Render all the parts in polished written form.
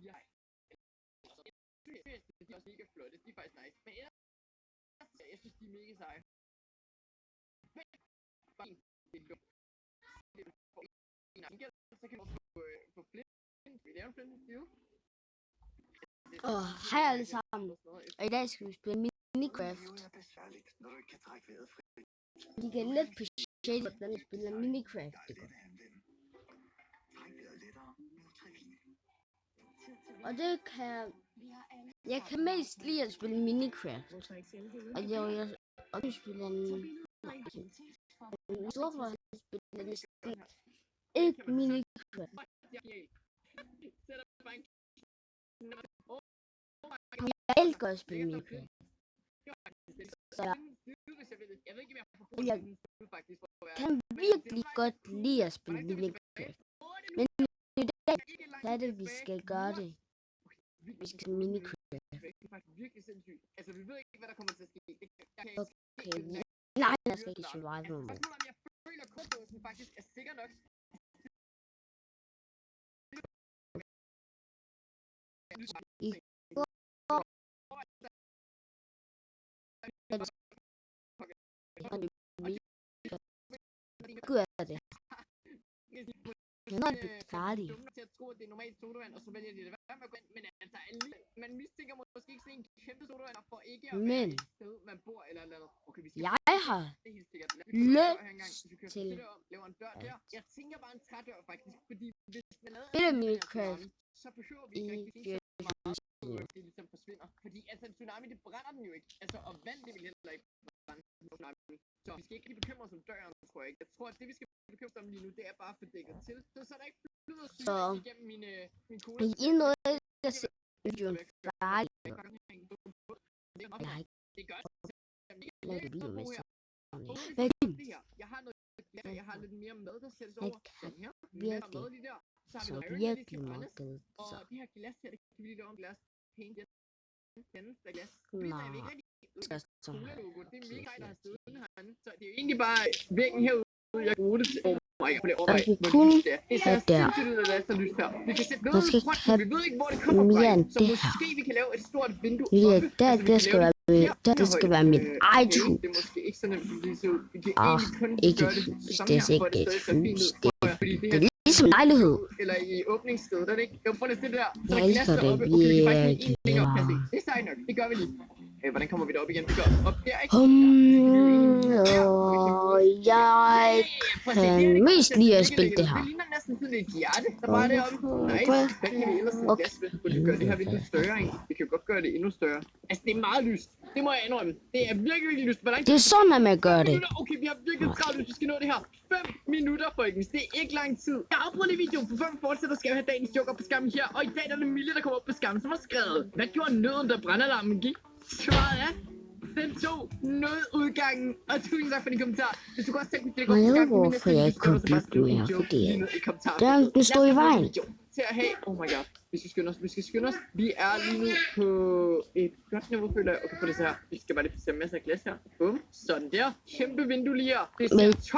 De er også mega flotte, de er faktisk nice. Men jeg synes, de er mega seje. Men bare en, det er dumt. Så kan du få flint. Vi laver en flint view. Hej alle sammen. Og i dag skal vi spille Minecraft. Vi kan let på shade, hvordan vi spiller Minecraft. Og det kan jeg kan mest lide at spille Minecraft. Og jeg også spiller hvorfor spiller ikke Minecraft. Jeg elsker at spille Minecraft. Så jeg kan virkelig godt lide at spille Minecraft. Men i dag er det, vi skal gøre det. Vi skal Minecraft. Okay, nej, jeg skal ikke survival mode. Gør det. Jeg er ikke færdig. Til at tro, at det er normalt sodavand, og så vælger de det være med at gå ind. Men altså, man mistænker måske ikke sådan en kæmpe sodavand for ikke at være et sted, man bor eller andet. Okay, vi skal jeg har lyst til laver en dør der. Jeg tænker bare en trædør faktisk, fordi hvis man laver Minecraft, så behøver vi ikke rigtig tænke så meget, at det ligesom forsvinder. Fordi altså en tsunami, det brænder den jo ikke. Altså, og vand, det vil heller ikke brænde en tsunami. Så vi skal ikke lige bekymre os om døren, tror jeg ikke. Jeg tror, at det vi skal bekymre os om lige nu, det er bare at få dækket til. Så der ikke flyder syre igennem min cola. I noget, der ser videoen færdig. Det gør jeg har lidt mere mad, der sættes over. Sådan her. Mad lige der. Så har vi virkelig meget glæde. Og det her glas her, det kan vi lige lave en glas. Pænt glas. Nej. Det er mega rejt at have stående herinde. Så det er egentlig bare væggen herude, jeg bruger det til. Vi kun have der. Vi kan sætte noget rundt, vi ved ikke, hvor det kommer fra. Så måske vi kan lave et stort vindue oppe. Det skal være mit eget hus. Det er måske ikke så nemt, det ser ud. Ikke et hus. Det er ikke et hus. Det er ligesom en lejlighed. Eller i åbningsstedet, er det ikke? Jo, prøv lige det der. Så jeg elsker det virkelig. Det er sejt nok. Det gør vi lige. Hvordan kommer vi derop igen? Vi går op der, ikke? Jeg kan mest lide at spille det her. Det ligner næsten sådan et hjerte, der bare er deroppe. Nej, hvad kan vi ellers glas ved? Kunne vi gøre det her vindue større, ikke? Vi kan jo godt gøre det endnu større. Altså, det er meget lyst. Det må jeg indrømme. Det er virkelig, virkelig lyst. Det er sådan, at man gør det. Okay, vi har virkelig travlt, hvis vi skal nå det her. 5 minutter, folkens. Det er ikke lang tid. Jeg har afbrudt i videoen, for før vi fortsætter, skal vi have dagens joke op på skærmen her. Og i dag der er det Mille, der kommer op på skærmen, som har skrevet: hvad gjorde nøden, da brandalarmen gik? Svaret er: den tog nødudgangen. Og tusind tak for din kommentar. Hvis du godt tænker, det går på skærmen, hvorfor jeg ikke kan bygge mere, fordi den stod i vejen. Til at have, oh my god, vi skal skynde os. Vi er lige nu på et godt niveau, føler jeg. Okay, på det så her. Vi skal bare lige placere masser af glas her. Bum, sådan der. Kæmpe vindue lige her. Men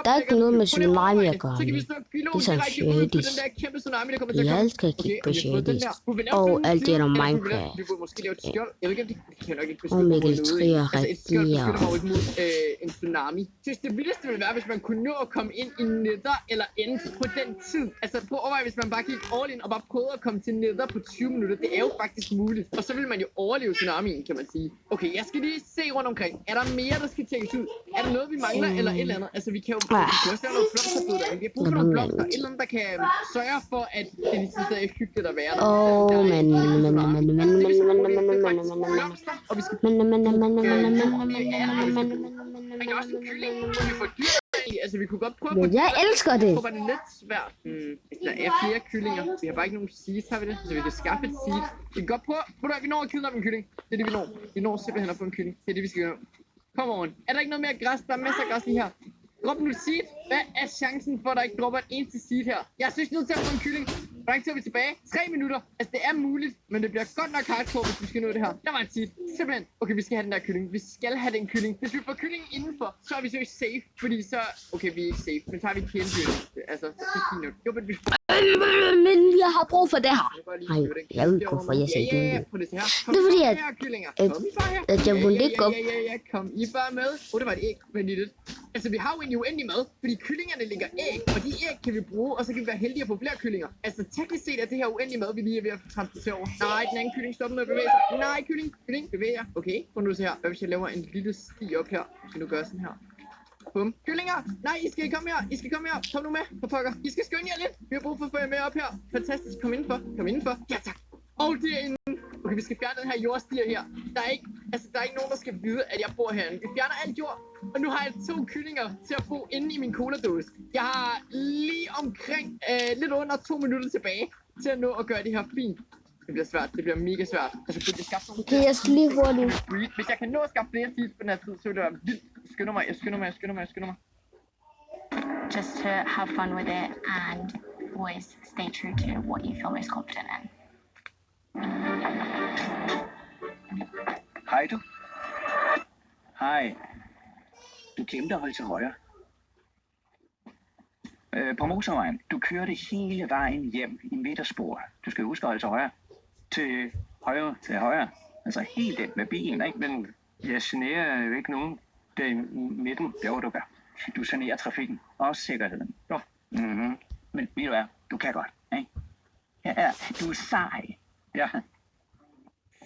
der er ikke noget med tsunami at gøre. Så kan vi stå det er sådan shadis. Jeg elsker at kigge på shadis. Og alt det der Minecraft. Og Mikkel 3 er rigtig en tsunami. Synes det vildeste ville være, hvis man kunne nå at komme ind i Nether eller End på den tid. Altså prøv at overveje, hvis man bare gik all in og bare prøvede at komme til Nether på 20 minutter. Det er jo faktisk muligt. Og så vil man jo overleve tsunamien, kan man sige. Okay, jeg skal lige se rundt omkring. Er der mere, der skal tænkes ud? Er der noget, vi mangler, eller et eller andet? Altså, vi kan jo også lave nogle blomsterbud der. Vi har brug for nogle blomster. Et eller andet, der kan sørge for, at det ligesom stadig er hyggeligt at være der. Og vi skal også en kylling. Vi får dyr. Altså, vi kunne godt prøve at jeg elsker det. Jeg håber, det er lidt svært. Der er flere kyllinger. Vi har bare ikke nogen seeds, har vi det? Så vi kan skaffe et seed. Vi kan godt prøve. Vi når at kidnappe en kylling. Det er det, vi når. Vi når simpelthen at få en kylling. Det er det, vi skal gøre. Kom on. Er der ikke noget mere græs? Der er masser af græs lige her. Drop nu seed. Hvad er chancen for, at der ikke dropper et eneste seed her? Jeg synes nødt til at få en kylling. Hvor lang tid er vi tilbage? 3 minutter. Altså, det er muligt, men det bliver godt nok hardcore, hvis vi skal nå det her. Der var en tit. Simpelthen. Okay, vi skal have den der kylling. Vi skal have den kylling. Hvis vi får kyllingen indenfor, så er vi så safe. Fordi så... Okay, vi er ikke safe. Men så har vi TNT. Altså, så er det fint nok. Jo, men vi... Men jeg har brug for det her. Nej, jeg ved ikke, hvorfor jeg sagde det. Ja, prøv det her. Det er fordi, at jeg må ligge op. Ja, kom I bare med. Det var et æg. Vent lidt. Altså, vi har jo egentlig uendelig mad, fordi kyllingerne ligger æg, og de æg kan vi bruge, og så kan vi være heldige at få flere kyllinger. Altså, teknisk set er det her uendelig mad, vi lige er ved at transportere over. Nej, den anden kylling stopper med at bevæge sig. Nej, kylling, bevæger. Okay, prøv nu at se her. Hvad hvis jeg laver en lille sti op her? Skal du gøre sådan her? Bum. Kyllinger! Nej, I skal komme her! Kom nu med, for pokker. I skal skynde jer lidt. Vi har brug for at få jer med op her. Fantastisk. Kom indenfor. Ja, tak. Og det er inde. Okay, vi skal fjerne den her jordstier her. Der er ikke nogen, der skal vide, at jeg bor herinde. Vi fjerner alt jord, og nu har jeg 2 kyllinger til at bo inde i min cola-dåse. Jeg har lige omkring lidt under 2 minutter tilbage til at nå at gøre det her fint. Det bliver svært. Det bliver mega svært. Altså, det bliver skabt nogle... Okay, jeg skal lige hurtigt. Hvis jeg kan nå at skaffe flere seeds på den her tid, så vil det være vildt. Jeg skynder mig. Just to have fun with it and always stay true to what you feel most confident in. Hej du. Hej. Du glemte at holde til højre. På motorvejen. Du kørte hele vejen hjem i midterspor. Du skal huske at holde til højre. Til højre. Altså helt ind med bilen, ikke? Men jeg generer jo ikke nogen der i midten. Det var du gør. Du generer trafikken. Også sikkerheden. Jo. Mm-hmm. Men ved du hvad? Du kan godt, ikke? Ja, du er sej. Ja.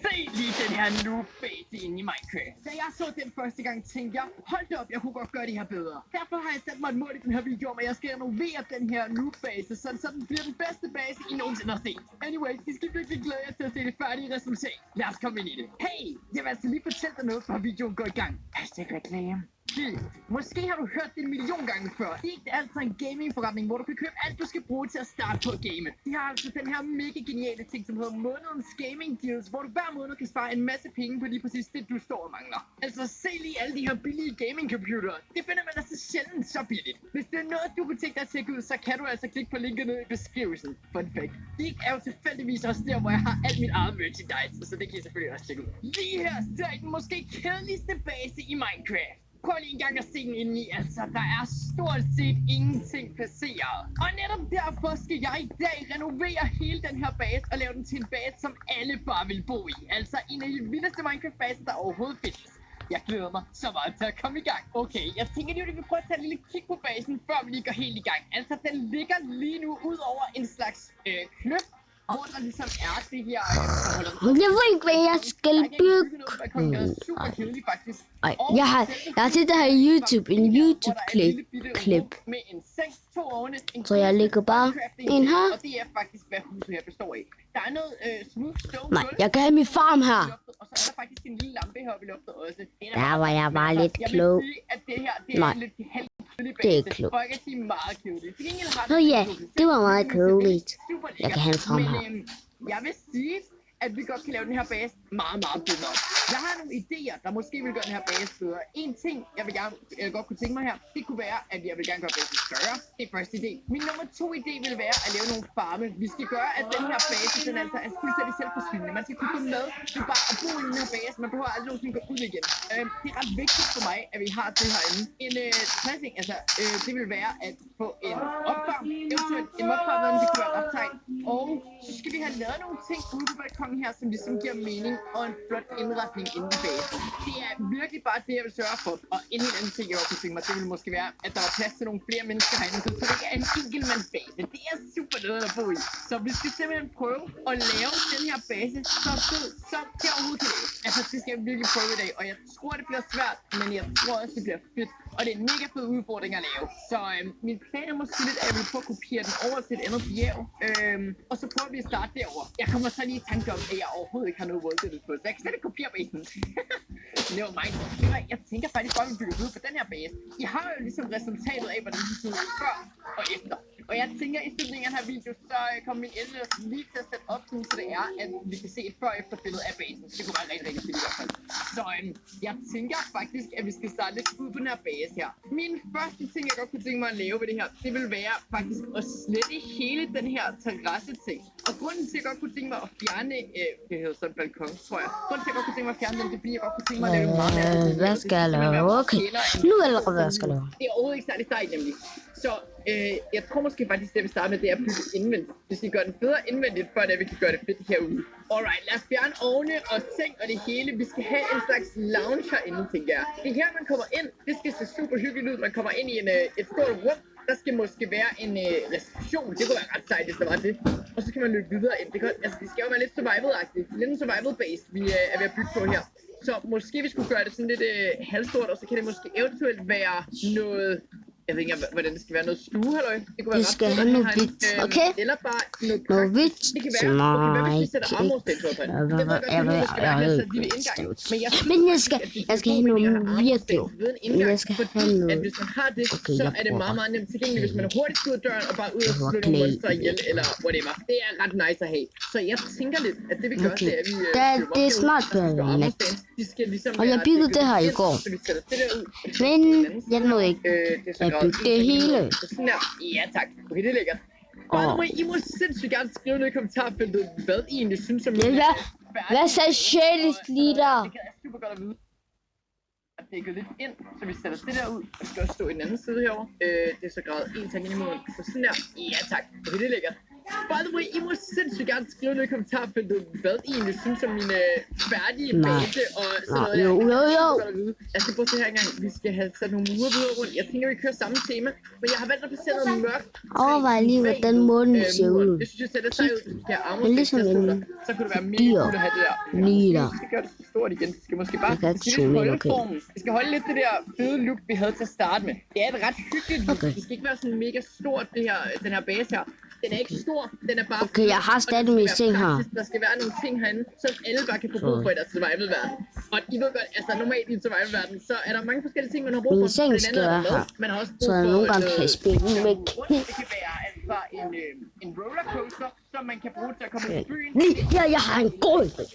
Se lige den her noob-base inde i Minecraft. Da jeg så den første gang, tænkte jeg, hold da op, jeg kunne godt gøre det her bedre. Derfor har jeg sat mig et mål i den her video om, at jeg skal renovere den her noob-base, så den bliver den bedste base, I nogensinde har set. Anyway, I skal virkelig glæde jer til at se det færdige resultat. Lad os komme ind i det. Hey, jeg vil altså lige fortælle dig noget, før videoen går i gang. Hashtag reklame. Måske har du hørt det 1 million gange før. Det er altså en gamingforretning, hvor du kan købe alt, du skal bruge til at starte på at game. De har altså den her mega geniale ting, som hedder månedens gaming deals, hvor du hver måned kan spare en masse penge på lige præcis det, du står og mangler. Altså se lige alle de her billige gaming computere. Det finder man altså sjældent så billigt. Hvis det er noget, du kunne tænke dig at tjekke ud, så kan du altså klikke på linket nede i beskrivelsen. Fun fact. Det er jo tilfældigvis også der, hvor jeg har alt mit eget merchandise, så det kan I selvfølgelig også tjekke ud. Lige her ser I den måske kedeligste base i Minecraft. Prøv lige en gang at se den indeni, altså der er stort set ingenting placeret. Og netop derfor skal jeg i dag renovere hele den her base og lave den til en base, som alle bare vil bo i. Altså en af de vildeste Minecraft-baser, der overhovedet findes. Jeg glæder mig så meget til at komme i gang. Okay, jeg tænker lige, at vi prøver at tage et lille kig på basen, før vi lige går helt i gang. Altså den ligger lige nu ud over en slags kløft. Hvor der ligesom er det her... Jeg ved ikke, hvad jeg skal bygge. Super kedeligt, faktisk. Ej, jeg har set det her i YouTube, en YouTube-klip. Med en seng, 2 ovne, Så jeg lægger bare en her. Og det er faktisk, hvad huset her består af. Der er noget smooth stone. Nej, jeg kan have min farm her. Og så er der faktisk en lille lampe heroppe i loftet også. Der var jeg bare lidt klog. Jeg vil sige, at det her, det er lidt halvkedeligt base. Det er klogt. Og jeg kan sige meget kedeligt. Til gengæld har Nå ja, det var meget kedeligt. Jeg kan have en farm her. Jeg vil sige, at vi godt kan lave den her base meget, meget bedre. Jeg har nogle idéer, der måske vil gøre den her base bedre. En ting, jeg godt kunne tænke mig her, det kunne være, at jeg vil gerne gøre basen større. Det er første idé. Min nummer 2 idé vil være at lave nogle farme. Vi skal gøre, at den her base, den altså er fuldstændig selvforsynende. Man skal kunne få mad til bare at bo i den her base. Man behøver aldrig nogensinde gå ud igen. Det er ret vigtigt for mig, at vi har det herinde. En tredje ting, altså, det vil være at få en opvarm. Eventuelt en opvarm, det kunne være ret sejt. Og så skal vi have lavet nogle ting ude på balkongen her, som ligesom giver mening og en flot indretning inde i basen. Det er virkelig bare det, jeg vil sørge for. Og en helt anden ting, jeg også kunne tænke mig, det ville måske være, at der var plads til nogle flere mennesker herinde, så det ikke er en enkeltmandsbase. Det er super noget at bo i. Så vi skal simpelthen prøve at lave den her base så fed, som det overhovedet kan lave. Altså, det skal jeg virkelig prøve i dag, og jeg tror, det bliver svært, men jeg tror også, det bliver fedt. Og det er en mega fed udfordring at lave. Så min plan er måske lidt, at jeg vil prøve at kopiere den over til et andet bjerg. Og så prøver vi at starte derover. Jeg kommer så lige i tanke om, at jeg overhovedet ikke har noget voldtættet på, så jeg kan slet ikke kopiere basen. Det var mig. Jeg tænker faktisk bare, at vi bygger ud på den her base. I har jo ligesom resultatet af, hvordan det så ud før og efter. Og jeg tænker, i slutningen af den her video, så kommer min el lige til at sætte op, sådan, så det er, at vi kan se et før-efter billede af basen. Det kunne være rigtig, rigtig fedt i hvert fald. Så jeg tænker faktisk, at vi skal starte lidt ud på den her base her. Min første ting, jeg godt kunne tænke mig at lave ved det her, det vil være faktisk at slette hele den her terrasse-ting. Og grunden til, at jeg godt kunne tænke mig at fjerne, det hedder sådan en balkon, tror jeg. Grunden til, at jeg godt kunne tænke mig at fjerne den, det er fordi, jeg godt kunne tænke mig at lave meget mere. Hvad skal jeg lave? Okay, nu er det hvad jeg skal lave. Det er overhovedet ikke særlig sejt, nemlig. Så jeg tror måske faktisk, det vi starter med, det er at bygge indvendigt. Vi skal gøre den bedre indvendigt, for at vi kan gøre det fedt herude. Alright, lad os fjerne ovne og seng og det hele. Vi skal have en slags lounge herinde, tænker jeg. Det er her, man kommer ind. Det skal se super hyggeligt ud. Man kommer ind i et stort rum. Der skal måske være en reception. Det kunne være ret sejt, hvis der var det. Og så kan man løbe videre ind. Det skal jo være lidt survival-agtigt. Lidt en survival-base, vi er ved at bygge på her. Så måske vi skulle gøre det sådan lidt halvstort, og så kan det måske eventuelt være noget... Jeg ved ikke, hvordan det skal være. Noget stue, halløj? Det kunne være Vi skal have noget hvidt, okay? Eller bare noget Noget hvidt. Det kan være, okay, hvad hvis vi sætter armorstens op? Men jeg skal have noget virkelig. Jeg skal have noget. At hvis man har det, så er det meget, meget nemt tilgængeligt, hvis man er hurtigt ud af døren og bare ud og slå nogle monster ihjel, eller whatever. Det er ret nice at have. Så jeg tænker lidt, at det vi gør, det er, at vi... Det er snart nat. Og jeg byggede det her i går. Men jeg ved ikke. Jeg byggede det hele. Sådan der. Ja tak. Okay, det er lækkert. I må sindssygt gerne skrive ned i kommentarfeltet, hvad I egentlig synes om det. Hvad sagde Shellys lige der? Det kan jeg super godt at vide. Jeg dækker lidt ind, så vi sætter det der ud. Og det skal også stå i den anden side herovre. Det er så grad 1 tag ind i munden. Så sådan der. Ja tak. Okay, det er lækkert. By the way, I må sindssygt gerne skrive ned i kommentarfeltet, hvad I egentlig synes om mine færdige base og sådan noget. Jo. Jeg skal prøve at se her engang. Vi skal have sat nogle murer videre rundt. Jeg tænker, vi kører samme tema. Men jeg har valgt at placere noget mørkt. Overvej lige, hvordan månen ser ud. Det synes jeg sætter sig ud. Det er Men ligesom en så kunne det være mega cool at have det der. lige der. Vi skal gøre det så stort igen. Vi skal måske bare Okay. Vi skal holde lidt det der fede look, vi havde til at starte med. Det er et ret hyggeligt look. Det skal ikke være sådan mega stort, den her base her. Den er ikke stor, den er bare... Okay, jeg har stadig mine ting her. Der skal være nogle ting herinde, som alle bare kan få brug for i deres survival-verden. Og I ved godt, altså normalt i en survival-verden, så er der mange forskellige ting, man har brug for. Min seng skal være her, så jeg nogle gange kan spille med. Det kan være altså en rollercoaster, som man kan bruge til at komme i byen. Lige her, jeg har en god idé.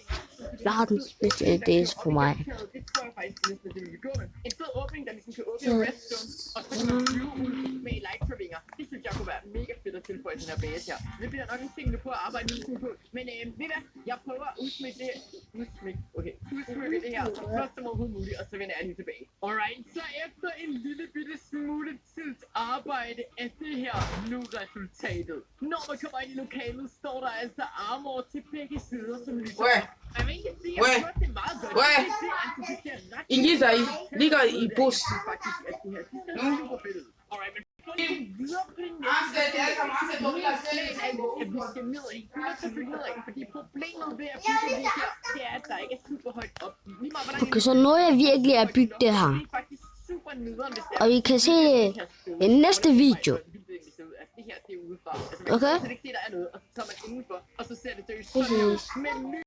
Jeg har den specielle idé for mig. Det tror jeg faktisk næsten, det vi vil gå med. En fed åbning, der ligesom kan åbne en redstone, og så kan man flyve ud med elytra-vinger. Det synes jeg kunne være mega fedt at tilføje til den her base her. Det bliver nok en ting, du prøver at arbejde lidt på. Men ved hvad? Jeg prøver at udsmykke det her så først som overhovedet muligt, og så vender jeg lige tilbage. Alright, så efter en lille bitte smule tids arbejde er det her nu resultatet. Når man kommer ind i lokalet, står der altså armor til begge sider, som lyser. Jeg vil ikke sige, at det er meget godt. Ingisa ligger i bus. Faktisk, at det her er super fedt. Alright, men videre på det næste, at vi skal nedad. Vi er nødt til at bygge nedad, fordi problemet ved at bygge det her, det er, at der ikke er super højt op. Okay, så når jeg virkelig at bygge det her. Og I kan se det i næste video. Okay? Så det ikke se, der er noget, og så tager man indenfor, og så ser det seriøst sådan ud.